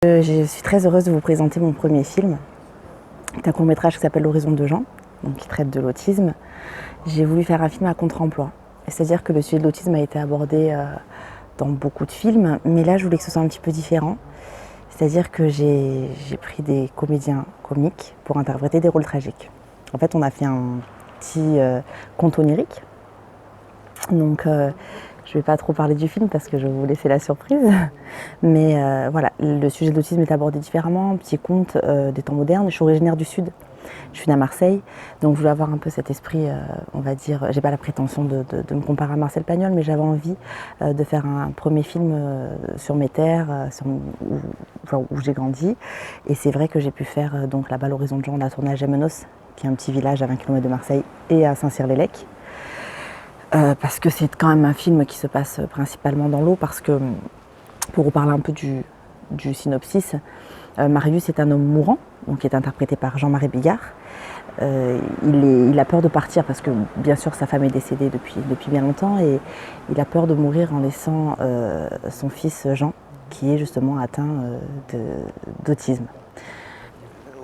Je suis très heureuse de vous présenter mon premier film. C'est un court-métrage qui s'appelle L'horizon de Jean, donc qui traite de l'autisme. J'ai voulu faire un film à contre-emploi. C'est-à-dire que le sujet de l'autisme a été abordé dans beaucoup de films, mais là je voulais que ce soit un petit peu différent. C'est-à-dire que j'ai pris des comédiens comiques pour interpréter des rôles tragiques. En fait, on a fait un petit conte onirique. Donc je ne vais pas trop parler du film parce que je vais vous laisser la surprise. Mais voilà, le sujet de l'autisme est abordé différemment. Un petit conte des temps modernes. Je suis originaire du Sud. Je suis née à Marseille. Donc je voulais avoir un peu cet esprit, on va dire, j'ai pas la prétention de me comparer à Marcel Pagnol, mais j'avais envie de faire un premier film sur mes terres, où j'ai grandi. Et c'est vrai que j'ai pu faire donc là-bas l'horizon de Jean, on a tourné à Gémenos, qui est un petit village à 20 km de Marseille, et à Saint-Cyr-les-Lecs. Parce que c'est quand même un film qui se passe principalement dans l'eau, parce que, pour vous parler un peu du synopsis, Marius est un homme mourant, donc qui est interprété par Jean-Marie Bigard. Il a peur de partir parce que bien sûr sa femme est décédée depuis bien longtemps, et il a peur de mourir en laissant son fils Jean, qui est justement atteint d'autisme.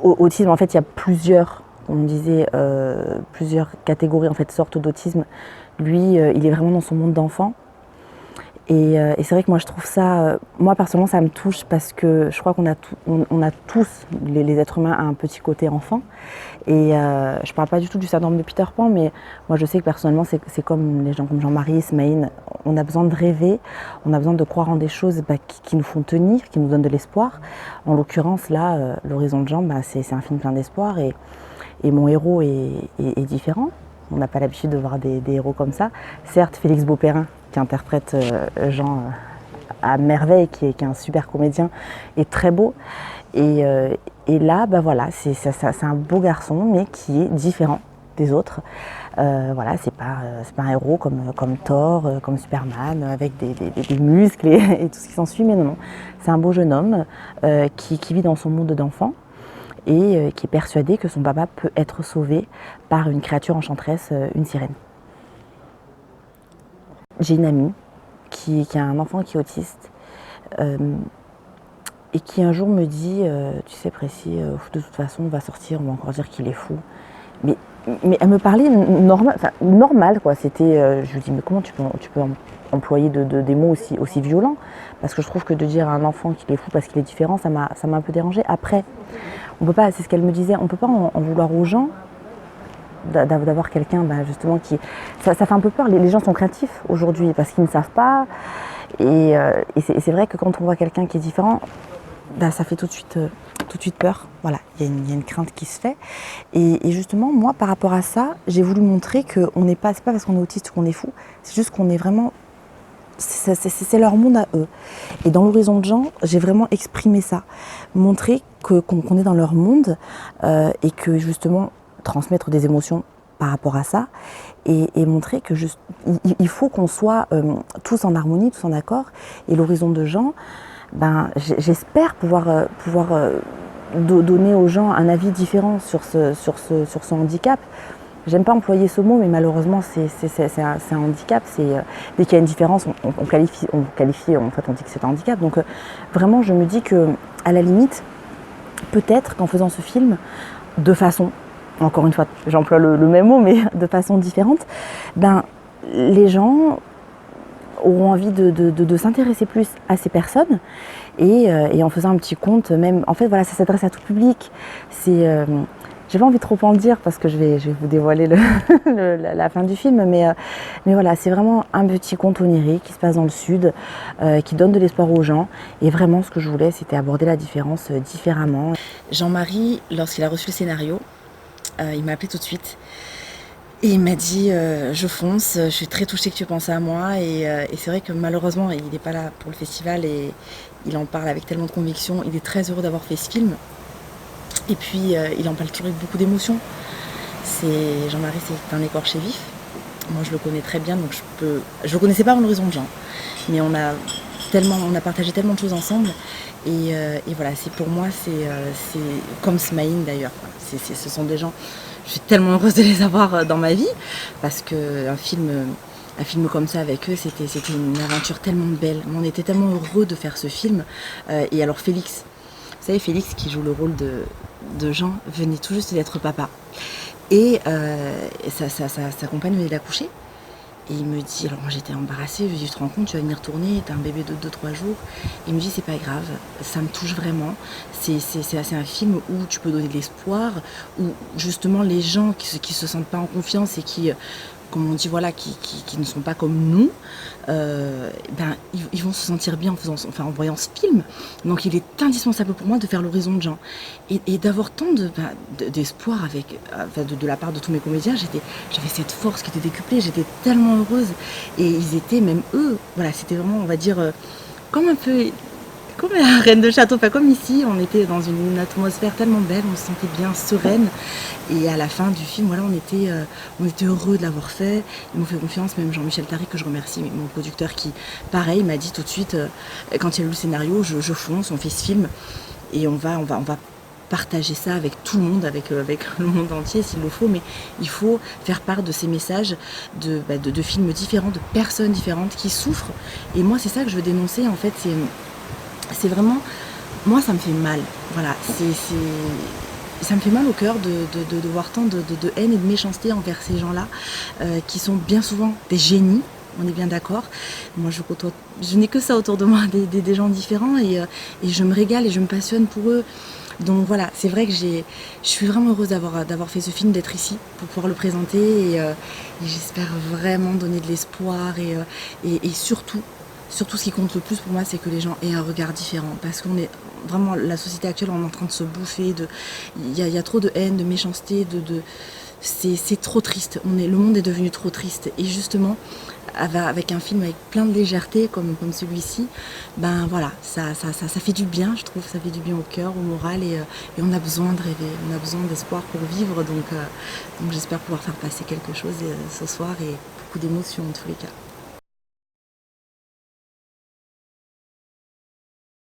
Autisme, en fait, il y a plusieurs, on disait, plusieurs catégories, en fait, sortes d'autisme. Lui, il est vraiment dans son monde d'enfant. Et c'est vrai que moi je trouve ça, moi personnellement ça me touche parce que je crois qu'on a tous, les êtres humains, un petit côté enfant. Et je parle pas du tout du syndrome de Peter Pan, mais moi je sais que personnellement c'est comme les gens comme Jean-Marie, Ismaïn, on a besoin de rêver, on a besoin de croire en des choses qui nous font tenir, qui nous donnent de l'espoir. En l'occurrence là, L'horizon de Jean, c'est un film plein d'espoir, et mon héros est différent. On n'a pas l'habitude de voir des héros comme ça. Certes, Félix Beauperrin, qui interprète Jean à merveille, qui est un super comédien, est très beau. Et là, voilà, c'est un beau garçon, mais qui est différent des autres. Voilà, c'est pas un héros comme Thor, comme Superman, avec des muscles et tout ce qui s'ensuit, mais non. C'est un beau jeune homme qui vit dans son monde d'enfant, et qui est persuadé que son papa peut être sauvé par une créature enchanteresse, une sirène. J'ai une amie qui a un enfant qui est autiste, et qui un jour me dit, tu sais Précy, de toute façon on va sortir, on va encore dire qu'il est fou. Mais elle me parlait normal quoi. C'était, je lui dis mais comment tu peux employer des mots aussi violents, parce que je trouve que de dire à un enfant qu'il est fou parce qu'il est différent, ça m'a un peu dérangée. Après, on peut pas, c'est ce qu'elle me disait, on peut pas en vouloir aux gens d'avoir quelqu'un justement qui... Ça fait un peu peur, les gens sont craintifs aujourd'hui parce qu'ils ne savent pas, et c'est vrai que quand on voit quelqu'un qui est différent, ça fait tout de suite peur. Voilà, il y a une crainte qui se fait, et justement moi par rapport à ça, j'ai voulu montrer que c'est pas parce qu'on est autiste qu'on est fou, c'est juste qu'on est vraiment... C'est leur monde à eux. Et dans L'horizon de Jean, j'ai vraiment exprimé ça, montrer qu'on est dans leur monde, et que justement transmettre des émotions par rapport à ça, et montrer que il faut qu'on soit tous en harmonie, tous en accord. Et L'horizon de Jean, j'espère pouvoir donner aux gens un avis différent sur ce handicap. J'aime pas employer ce mot, mais malheureusement c'est un handicap. Dès qu'il y a une différence, on qualifie, en fait on dit que c'est un handicap. Donc vraiment je me dis que à la limite, peut-être qu'en faisant ce film, de façon, encore une fois j'emploie le même mot, mais de façon différente, les gens auront envie de s'intéresser plus à ces personnes, et en faisant un petit conte, même, en fait voilà, ça s'adresse à tout public. J'ai pas envie de trop en dire parce que je vais vous dévoiler la fin du film, mais voilà, c'est vraiment un petit conte onirique qui se passe dans le Sud, qui donne de l'espoir aux gens, et vraiment ce que je voulais, c'était aborder la différence différemment. Jean-Marie, lorsqu'il a reçu le scénario, il m'a appelé tout de suite. Et il m'a dit, je fonce, je suis très touchée que tu penses à moi, et c'est vrai que malheureusement il n'est pas là pour le festival, et il en parle avec tellement de conviction. Il est très heureux d'avoir fait ce film, et puis il en parle toujours avec beaucoup d'émotion. Jean-Marie, c'est un écorché vif. Moi je le connais très bien, donc je le connaissais pas avant L'horizon de Jean, mais on a partagé tellement de choses ensemble, et voilà, pour moi c'est comme Smaïn d'ailleurs. Ce sont des gens, je suis tellement heureuse de les avoir dans ma vie, parce qu'un film comme ça avec eux, c'était une aventure tellement belle. On était tellement heureux de faire ce film. Et alors Félix, Vous savez, Félix, qui joue le rôle de Jean, venait tout juste d'être papa. Et sa compagne venait d'accoucher. Et il me dit, alors moi j'étais embarrassée, je lui dis, tu te rends compte, tu vas venir tourner, t'as un bébé de 2-3 jours. Il me dit, c'est pas grave, ça me touche vraiment. C'est un film où tu peux donner de l'espoir, où justement les gens qui se sentent pas en confiance et qui, comme on dit, voilà, qui ne sont pas comme nous, ils vont se sentir bien en voyant ce film. Donc il est indispensable pour moi de faire l'horizon de Jean. Et d'avoir tant d'espoir de la part de tous mes comédiens, j'avais cette force qui était décuplée, j'étais tellement heureuse. Et ils étaient, même eux, voilà, c'était vraiment, on va dire, comme un peu... Comme la reine de château, pas comme ici, on était dans une atmosphère tellement belle, on se sentait bien sereine. Et à la fin du film, voilà, on était heureux de l'avoir fait. Ils m'ont fait confiance, même Jean-Michel Tariq, que je remercie, mon producteur, qui, pareil, m'a dit tout de suite, quand il a lu le scénario, je fonce, on fait ce film et on va partager ça avec tout le monde, avec le monde entier s'il le faut, mais il faut faire part de ces messages de films différents, de personnes différentes qui souffrent. Et moi, c'est ça que je veux dénoncer, en fait, c'est vraiment, moi ça me fait mal, voilà, ça me fait mal au cœur de voir tant de haine et de méchanceté envers ces gens-là, qui sont bien souvent des génies, on est bien d'accord. Moi je n'ai que ça autour de moi, des gens différents, et je me régale et je me passionne pour eux. Donc voilà, c'est vrai que je suis vraiment heureuse d'avoir fait ce film, d'être ici pour pouvoir le présenter, et j'espère vraiment donner de l'espoir, et surtout ce qui compte le plus pour moi, c'est que les gens aient un regard différent, parce qu'on est vraiment, la société actuelle, on est en train de se bouffer, il y a trop de haine, de méchanceté, c'est trop triste, le monde est devenu trop triste, et justement avec un film avec plein de légèreté comme celui-ci, ben voilà, ça fait du bien, je trouve, ça fait du bien au cœur, au moral, et on a besoin de rêver, on a besoin d'espoir pour vivre, donc j'espère pouvoir faire passer quelque chose ce soir, et beaucoup d'émotions en tous les cas.